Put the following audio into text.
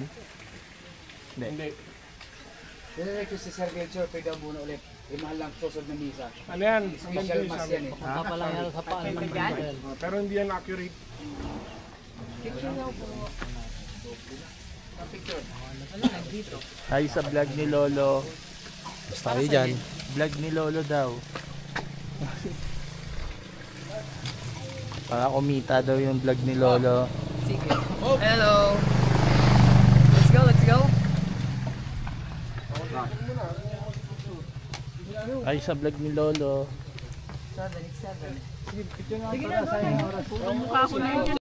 yan? Hindi. Request si Sir Gilcher, pwede ang muna ulit. Mahal lang susod na misa. Ano yan? Special mass yan eh. Papalangyal sa paan ng Bible. Pero hindi yan accurate. Ay, sa vlog ni Lolo. Basta kayo dyan. Vlog ni Lolo daw. Para kumita daw yung vlog ni Lolo. Hello! Let's go, let's go! Ay, sa vlog ni Lolo. 7, 7. Sige, picture nga para sa oras. Ang mukha ko na yun.